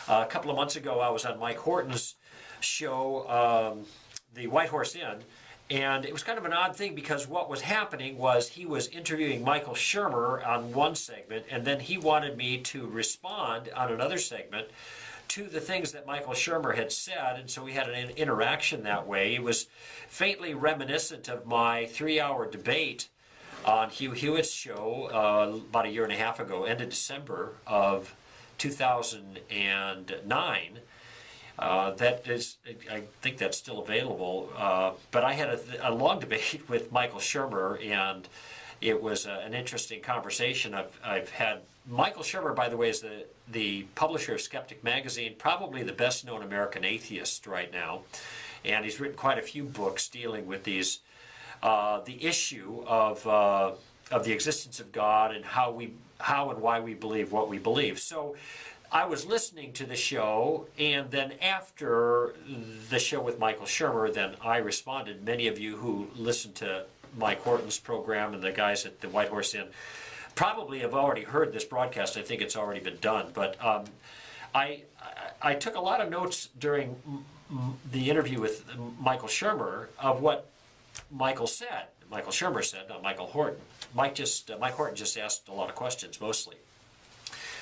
A couple of months ago, I was on Mike Horton's show, the White Horse Inn, and it was kind of an odd thing because what was happening was he was interviewing Michael Shermer on one segment, and then he wanted me to respond on another segment to the things that Michael Shermer had said, and so we had an interaction that way. It was faintly reminiscent of my 3-hour debate on Hugh Hewitt's show about a year and a half ago, end of December of 2009. That is, I think that's still available. But I had a long debate with Michael Shermer, and it was an interesting conversation. I've had Michael Shermer, by the way, is the publisher of Skeptic Magazine, probably the best known American atheist right now, and he's written quite a few books dealing with these the issue of the existence of God and how and why we believe what we believe. So I was listening to the show, and then after the show with Michael Shermer, then I responded. Many of you who listened to Mike Horton's program and the guys at the White Horse Inn probably have already heard this broadcast. I think it's already been done. But I took a lot of notes during the interview with Michael Shermer of what Michael said. Michael Shermer said, not Michael Horton. Mike Horton just asked a lot of questions, mostly.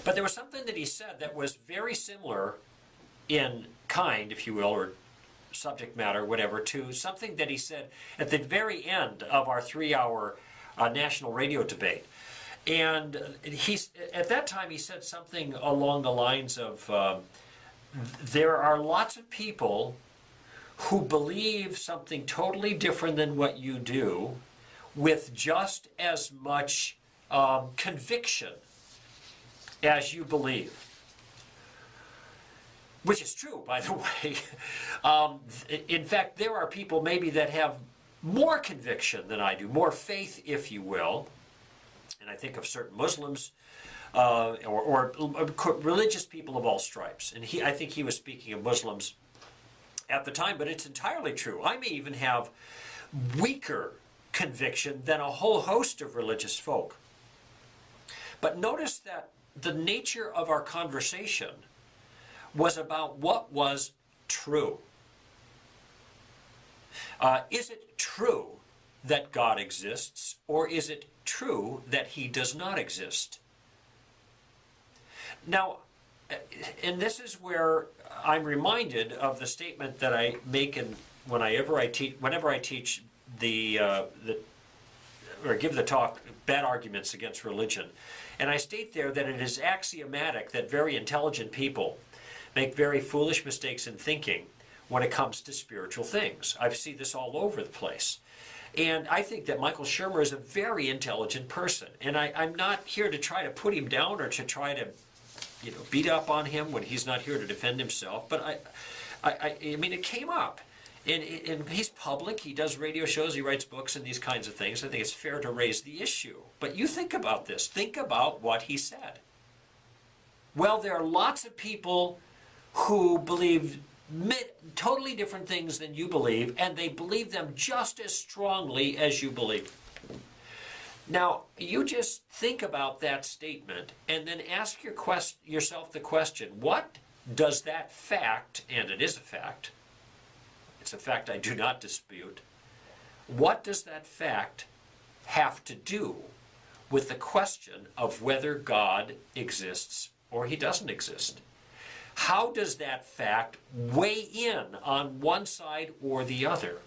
But there was something that he said that was very similar in kind, if you will, or subject matter, whatever, to something that he said at the very end of our 3-hour national radio debate. And at that time he said something along the lines of, there are lots of people who believe something totally different than what you do with just as much conviction as you believe. Which is true, by the way. In fact, there are people maybe that have more conviction than I do, more faith, if you will. And I think of certain Muslims or religious people of all stripes. And I think he was speaking of Muslims at the time, but it's entirely true. I may even have weaker conviction than a whole host of religious folk. But notice that the nature of our conversation was about what was true. Is it true that God exists, or is it true that he does not exist? Now, and this is where I'm reminded of the statement that I make whenever I teach or give the talk, Bad Arguments Against Religion. And I state there that it is axiomatic that very intelligent people make very foolish mistakes in thinking when it comes to spiritual things. I see this all over the place. And I think that Michael Shermer is a very intelligent person. And I'm not here to try to put him down or to try to beat up on him when he's not here to defend himself. But I mean, it came up. And he's public, he does radio shows, he writes books and these kinds of things. I think it's fair to raise the issue. But you think about this. Think about what he said. Well, there are lots of people who believe totally different things than you believe, and they believe them just as strongly as you believe. Now, you just think about that statement and then ask yourself the question, what does that fact, and it is a fact, it's a fact I do not dispute, what does that fact have to do with the question of whether God exists or he doesn't exist? How does that fact weigh in on one side or the other?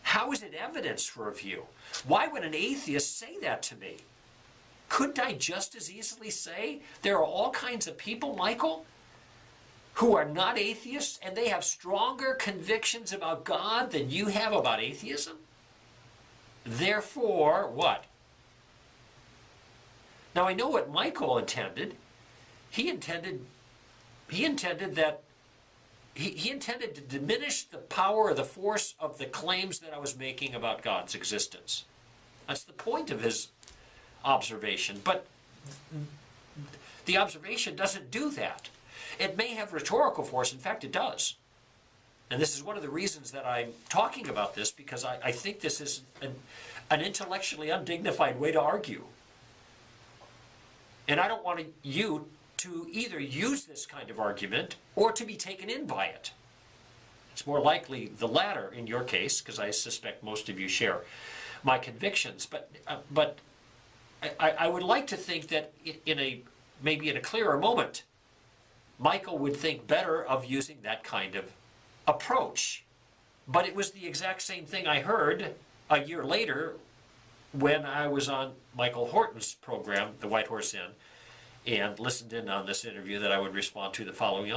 How is it evidence for a view? Why would an atheist say that to me? Couldn't I just as easily say there are all kinds of people, Michael, who are not atheists and they have stronger convictions about God than you have about atheism? Therefore, what? Now I know what Michael intended. He intended to diminish the power or the force of the claims that I was making about God's existence. That's the point of his observation. But the observation doesn't do that. It may have rhetorical force. In fact, it does. And this is one of the reasons that I'm talking about this, because I think this is an intellectually undignified way to argue. And I don't want you to either use this kind of argument or to be taken in by it. It's more likely the latter in your case, because I suspect most of you share my convictions. But I would like to think that maybe in a clearer moment, Michael would think better of using that kind of approach. But it was the exact same thing I heard a year later when I was on Michael Horton's program, The White Horse Inn, and listened in on this interview that I would respond to the following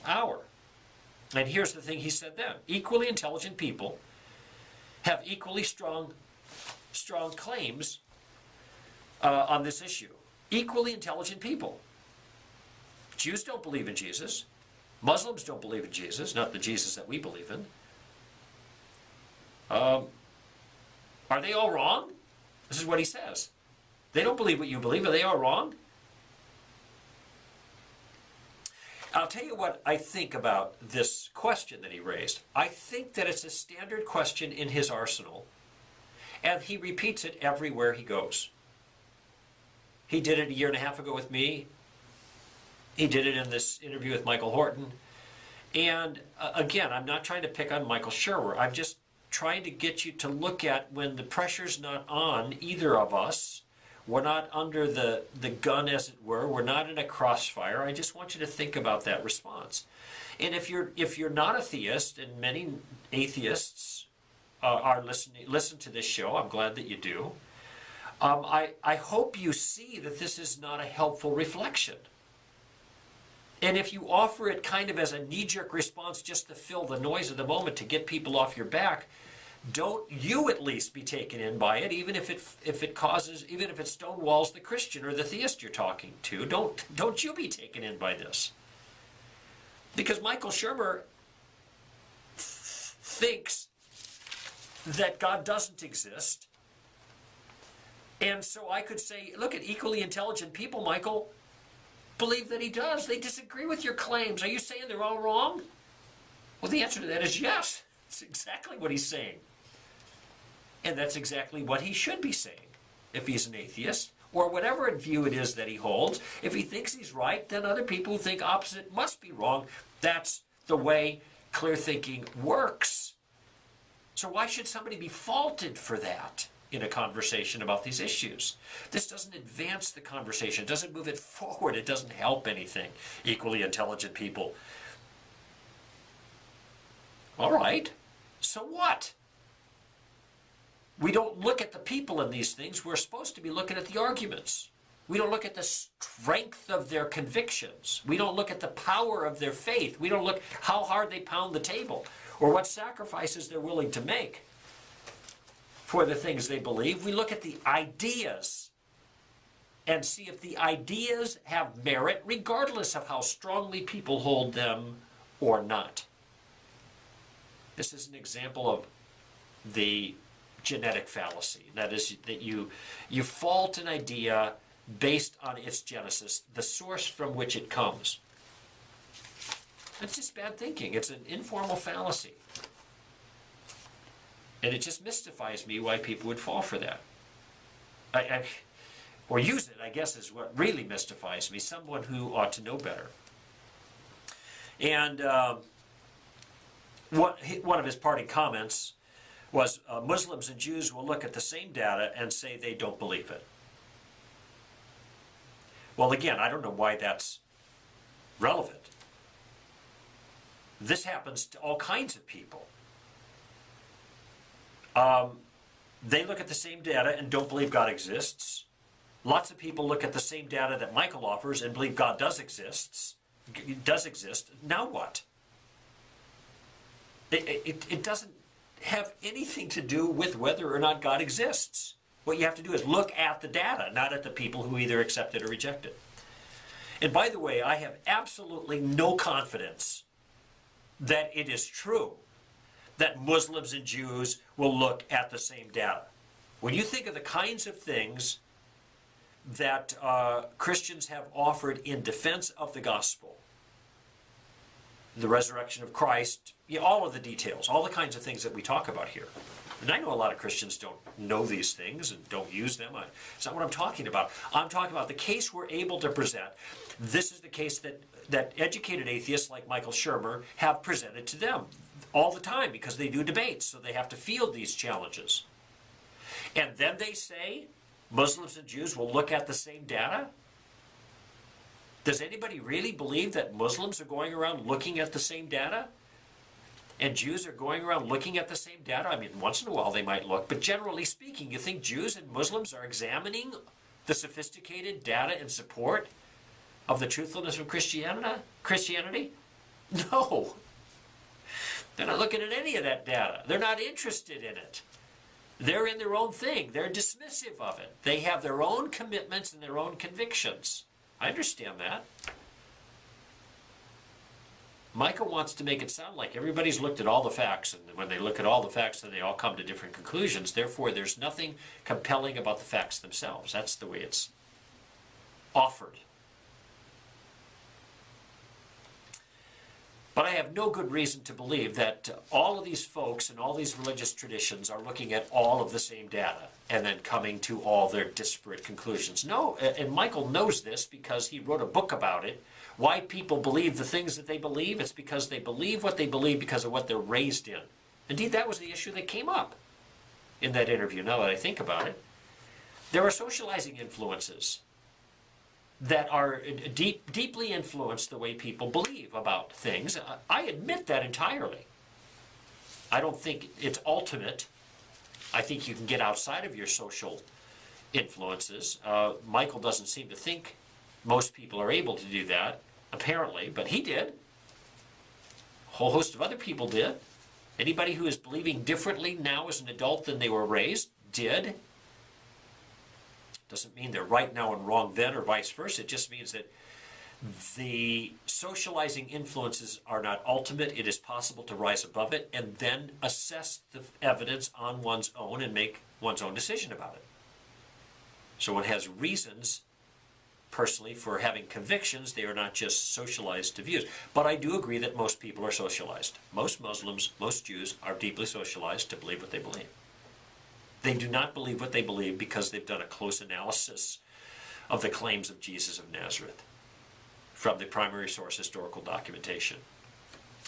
hour. And here's the thing he said then. Equally intelligent people have equally strong claims on this issue. Equally intelligent people. Jews don't believe in Jesus. Muslims don't believe in Jesus, not the Jesus that we believe in. Are they all wrong? This is what he says. They don't believe what you believe. Are they all wrong? I'll tell you what I think about this question that he raised. I think that it's a standard question in his arsenal, and he repeats it everywhere he goes. He did it a year and a half ago with me. He did it in this interview with Michael Horton. And again, I'm not trying to pick on Michael Sherwer. I'm just trying to get you to look at when the pressure's not on either of us. We're not under the gun, as it were. We're not in a crossfire. I just want you to think about that response. And if you're not a theist, and many atheists listen to this show, I'm glad that you do. I hope you see that this is not a helpful reflection. And if you offer it kind of as a knee-jerk response just to fill the noise of the moment to get people off your back, don't you at least be taken in by it, even if it stonewalls the Christian or the theist you're talking to. Don't you be taken in by this. Because Michael Shermer thinks that God doesn't exist. And so I could say, look, at equally intelligent people, Michael, believe that he does. They disagree with your claims. Are you saying they're all wrong? Well, the answer to that is yes. That's exactly what he's saying. And that's exactly what he should be saying if he's an atheist, or whatever view it is that he holds. If he thinks he's right, then other people who think opposite must be wrong. That's the way clear thinking works. So why should somebody be faulted for that in a conversation about these issues? This doesn't advance the conversation. It doesn't move it forward. It doesn't help anything. Equally intelligent people. All right, so what? We don't look at the people in these things. We're supposed to be looking at the arguments. We don't look at the strength of their convictions. We don't look at the power of their faith. We don't look how hard they pound the table or what sacrifices they're willing to make for the things they believe. We look at the ideas and see if the ideas have merit, regardless of how strongly people hold them or not. This is an example of the genetic fallacy. That is, that you fault an idea based on its genesis, the source from which it comes. It's just bad thinking. It's an informal fallacy. And it just mystifies me why people would fall for that. Or use it, I guess, is what really mystifies me. Someone who ought to know better. And one of his parting comments was, Muslims and Jews will look at the same data and say they don't believe it. Well, again, I don't know why that's relevant. This happens to all kinds of people. They look at the same data and don't believe God exists. Lots of people look at the same data that Michael offers and believe God does exist. Now what? It doesn't have anything to do with whether or not God exists. What you have to do is look at the data, not at the people who either accept it or reject it. And by the way, I have absolutely no confidence that it is true that Muslims and Jews will look at the same data. When you think of the kinds of things that Christians have offered in defense of the gospel, the resurrection of Christ, all of the details, all the kinds of things that we talk about here, And I know a lot of Christians don't know these things and don't use them. It's not what I'm talking about. I'm talking about the case we're able to present. This is the case that educated atheists like Michael Shermer have presented to them all the time because they do debates, so they have to field these challenges. And then they say Muslims and Jews will look at the same data? Does anybody really believe that Muslims are going around looking at the same data? And Jews are going around looking at the same data? I mean, once in a while they might look, but generally speaking, you think Jews and Muslims are examining the sophisticated data in support of the truthfulness of Christianity? No. They're not looking at any of that data. They're not interested in it. They're in their own thing. They're dismissive of it. They have their own commitments and their own convictions. I understand that. Michael wants to make it sound like everybody's looked at all the facts, and when they look at all the facts, then they all come to different conclusions. Therefore, there's nothing compelling about the facts themselves. That's the way it's offered. But I have no good reason to believe that all of these folks and all these religious traditions are looking at all of the same data and then coming to all their disparate conclusions. No, and Michael knows this because he wrote a book about it. Why people believe the things that they believe, it's because they believe what they believe because of what they're raised in. Indeed, that was the issue that came up in that interview, now that I think about it. There are socializing influences that are deeply influence the way people believe about things. I admit that entirely. I don't think it's ultimate. I think you can get outside of your social influences. Michael doesn't seem to think most people are able to do that, apparently, but he did. A whole host of other people did. Anybody who is believing differently now as an adult than they were raised did. Doesn't mean they're right now and wrong then or vice versa. It just means that the socializing influences are not ultimate. It is possible to rise above it and then assess the evidence on one's own and make one's own decision about it. So one has reasons personally for having convictions. They are not just socialized to views. But I do agree that most people are socialized. Most Muslims, most Jews are deeply socialized to believe what they believe. They do not believe what they believe because they've done a close analysis of the claims of Jesus of Nazareth from the primary source historical documentation.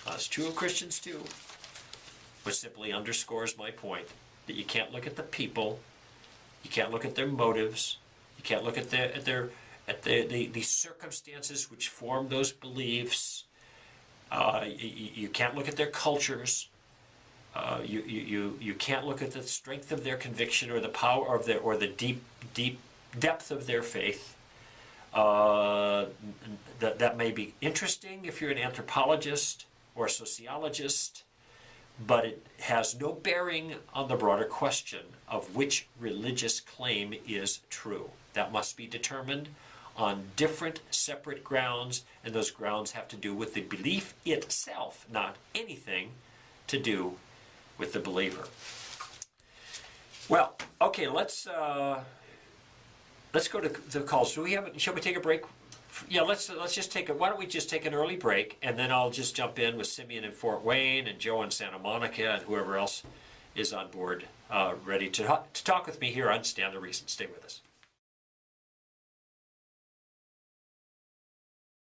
It's true of Christians too, which simply underscores my point that you can't look at the people, you can't look at their motives, you can't look at the circumstances which form those beliefs, you can't look at their cultures. You can't look at the strength of their conviction or the power of their or the deep depth of their faith. That may be interesting if you're an anthropologist or a sociologist, but it has no bearing on the broader question of which religious claim is true. That must be determined on different separate grounds, and those grounds have to do with the belief itself, not anything to do with the believer. Well, okay, let's go to the calls. Shall we take a break? Yeah, let's just take why don't we just take an early break, and then I'll just jump in with Simeon in Fort Wayne and Joe in Santa Monica and whoever else is on board ready to talk with me here on Stand the Reason. Stay with us.